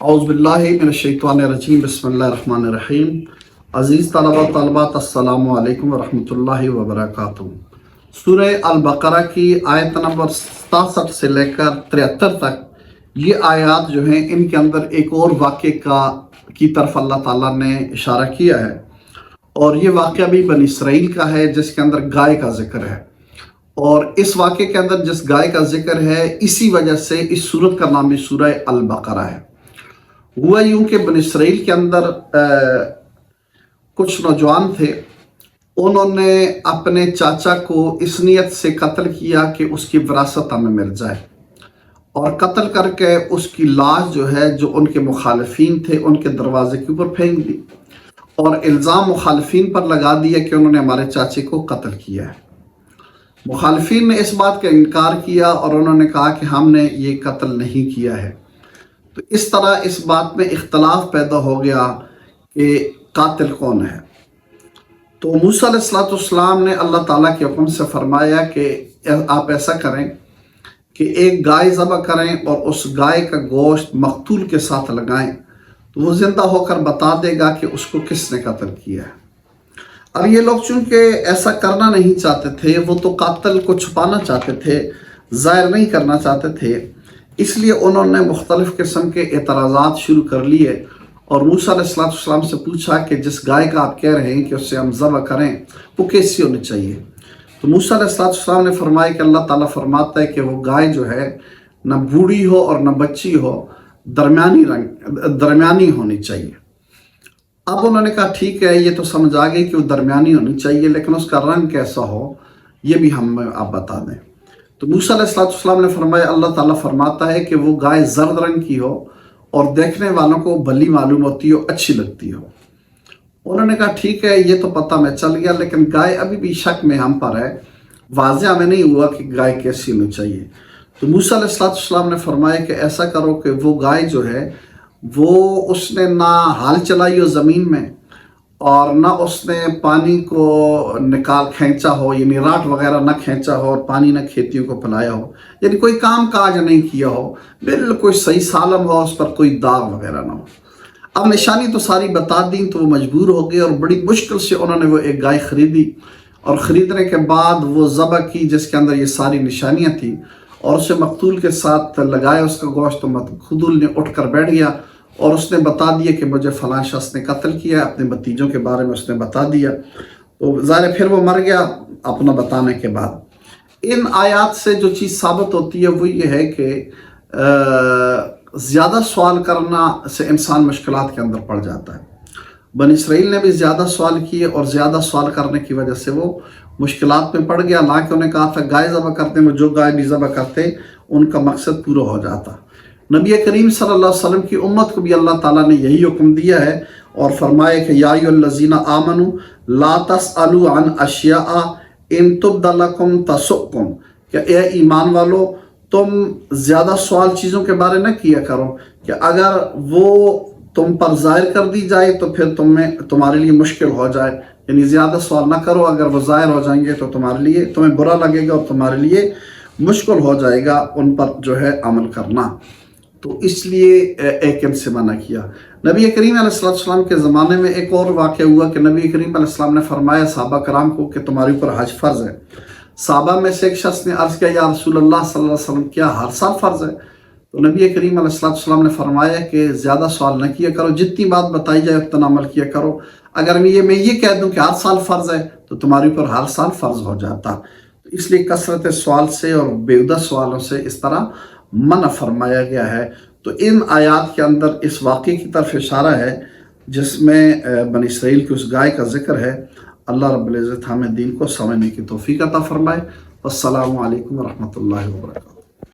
اعوذ باللہ من الشیطان الرجیم بسم اللہ الرحمن الرحیم۔ عزیز طلبہ و طالبات السلام علیکم ورحمۃ اللہ وبرکاتہ۔ سورہ البقرہ کی آیت نمبر 67 سے لے کر 73 تک یہ آیات جو ہیں ان کے اندر ایک اور واقعے کی طرف اللہ تعالیٰ نے اشارہ کیا ہے، اور یہ واقعہ بھی بنی اسرائیل کا ہے جس کے اندر گائے کا ذکر ہے۔ اور اس واقعے کے اندر جس گائے کا ذکر ہے اسی وجہ سے اس سورت کا نام بھی سورہ البقرہ ہے۔ ہوا یوں کہ بنی اسرائیل کے اندر کچھ نوجوان تھے، انہوں نے اپنے چاچا کو اس نیت سے قتل کیا کہ اس کی وراثت ہمیں مل جائے، اور قتل کر کے اس کی لاش جو ہے جو ان کے مخالفین تھے ان کے دروازے کے اوپر پھینک دی، اور الزام مخالفین پر لگا دیا کہ انہوں نے ہمارے چاچے کو قتل کیا ہے۔ مخالفین نے اس بات کا انکار کیا اور انہوں نے کہا کہ ہم نے یہ قتل نہیں کیا ہے۔ تو اس طرح اس بات میں اختلاف پیدا ہو گیا کہ قاتل کون ہے۔ تو موسیٰ علیہ السلام نے اللہ تعالیٰ کے حکم سے فرمایا کہ آپ ایسا کریں کہ ایک گائے ذبح کریں اور اس گائے کا گوشت مقتول کے ساتھ لگائیں، تو وہ زندہ ہو کر بتا دے گا کہ اس کو کس نے قتل کیا ہے۔ اب یہ لوگ چونکہ ایسا کرنا نہیں چاہتے تھے، وہ تو قاتل کو چھپانا چاہتے تھے، ظاہر نہیں کرنا چاہتے تھے، اس لیے انہوں نے مختلف قسم کے اعتراضات شروع کر لیے اور موسیٰ علیہ السلام سے پوچھا کہ جس گائے کا آپ کہہ رہے ہیں کہ اسے ہم ذبح کریں وہ کیسی ہونی چاہیے؟ تو موسیٰ علیہ السلام نے فرمایا کہ اللہ تعالیٰ فرماتا ہے کہ وہ گائے جو ہے نہ بوڑھی ہو اور نہ بچی ہو، درمیانی ہونی چاہیے۔ اب انہوں نے کہا ٹھیک ہے، یہ تو سمجھ آ گئی کہ وہ درمیانی ہونی چاہیے، لیکن اس کا رنگ کیسا ہو یہ بھی ہمیں آپ بتا دیں۔ تو موسیٰ علیہ السلام نے فرمایا اللہ تعالیٰ فرماتا ہے کہ وہ گائے زرد رنگ کی ہو اور دیکھنے والوں کو بھلی معلوم ہوتی ہو، اچھی لگتی ہو۔ انہوں نے کہا ٹھیک ہے، یہ تو پتہ میں چل گیا، لیکن گائے ابھی بھی شک میں ہم پر ہے، واضح ہمیں نہیں ہوا کہ گائے کیسی ہونی چاہیے۔ تو موسیٰ علیہ السلام نے فرمایا کہ ایسا کرو کہ وہ گائے جو ہے وہ اس نے نہ ہال چلائی ہو زمین میں، اور نہ اس نے پانی کو کھینچا ہو، یعنی راٹ وغیرہ نہ کھینچا ہو، اور پانی نہ کھیتیوں کو پلایا ہو، یعنی کوئی کام کاج نہیں کیا ہو، بالکل صحیح سالم ہو، اس پر کوئی داغ وغیرہ نہ ہو۔ اب نشانی تو ساری بتا دیں تو وہ مجبور ہو گئے، اور بڑی مشکل سے انہوں نے وہ ایک گائے خریدی، اور خریدنے کے بعد وہ ذبح کی جس کے اندر یہ ساری نشانیاں تھیں، اور اسے مقتول کے ساتھ لگایا اس کا گوشت۔ تو مقتول نے اٹھ کر بیٹھ گیا اور اس نے بتا دیا کہ مجھے فلاں شخص نے قتل کیا ہے، اپنے بھتیجوں کے بارے میں اس نے بتا دیا۔ تو ظاہر پھر وہ مر گیا اپنا بتانے کے بعد۔ ان آیات سے جو چیز ثابت ہوتی ہے وہ یہ ہے کہ زیادہ سوال کرنا سے انسان مشکلات کے اندر پڑ جاتا ہے۔ بنی اسرائیل نے بھی زیادہ سوال کیے، اور زیادہ سوال کرنے کی وجہ سے وہ مشکلات میں پڑ گیا۔ حالانکہ انہوں نے کہا تھا گائے ذبح کرتے میں جو گائے بھی ذبح کرتے ان کا مقصد پورا ہو جاتا۔ نبی کریم صلی اللہ علیہ وسلم کی امت کو بھی اللہ تعالیٰ نے یہی حکم دیا ہے، اور فرمایا کہ یا ایھا الذین آمنوا لا تسألوا عن اشیاء ان تبد لکم تسؤکم، کہ اے ایمان والو تم زیادہ سوال چیزوں کے بارے نہ کیا کرو کہ اگر وہ تم پر ظاہر کر دی جائے تو پھر تمہارے لیے مشکل ہو جائے، یعنی زیادہ سوال نہ کرو، اگر وہ ظاہر ہو جائیں گے تو تمہیں برا لگے گا اور تمہارے لیے مشکل ہو جائے گا ان پر جو ہے عمل کرنا۔ تو اس لیے ایک ان سے منع کیا۔ نبی کریم علیہ السلام کے زمانے میں ایک اور واقعہ ہوا کہ نبی کریم علیہ السلام نے فرمایا صحابہ کرام کو کہ تمہارے اوپر حج فرض ہے۔ صحابہ میں سے ایک شخص نے عرض کیا یا رسول اللہ صلی اللہ علیہ وسلم کیا ہر سال فرض ہے؟ تو نبی کریم علیہ السلام نے فرمایا کہ زیادہ سوال نہ کیا کرو، جتنی بات بتائی جائے اتنا عمل کیا کرو۔ اگر میں یہ کہہ دوں کہ ہر سال فرض ہے تو تمہارے اوپر ہر سال فرض ہو جاتا۔ اس لیے کثرت سوال سے اور بیہودہ سوالوں سے اس طرح منع فرمایا گیا ہے۔ تو ان آیات کے اندر اس واقعے کی طرف اشارہ ہے جس میں بنی اسرائیل کی اس گائے کا ذکر ہے۔ اللہ رب العزت ہمیں دین کو سمجھنے کی توفیق عطا فرمائے۔ والسلام علیکم ورحمۃ اللہ وبرکاتہ۔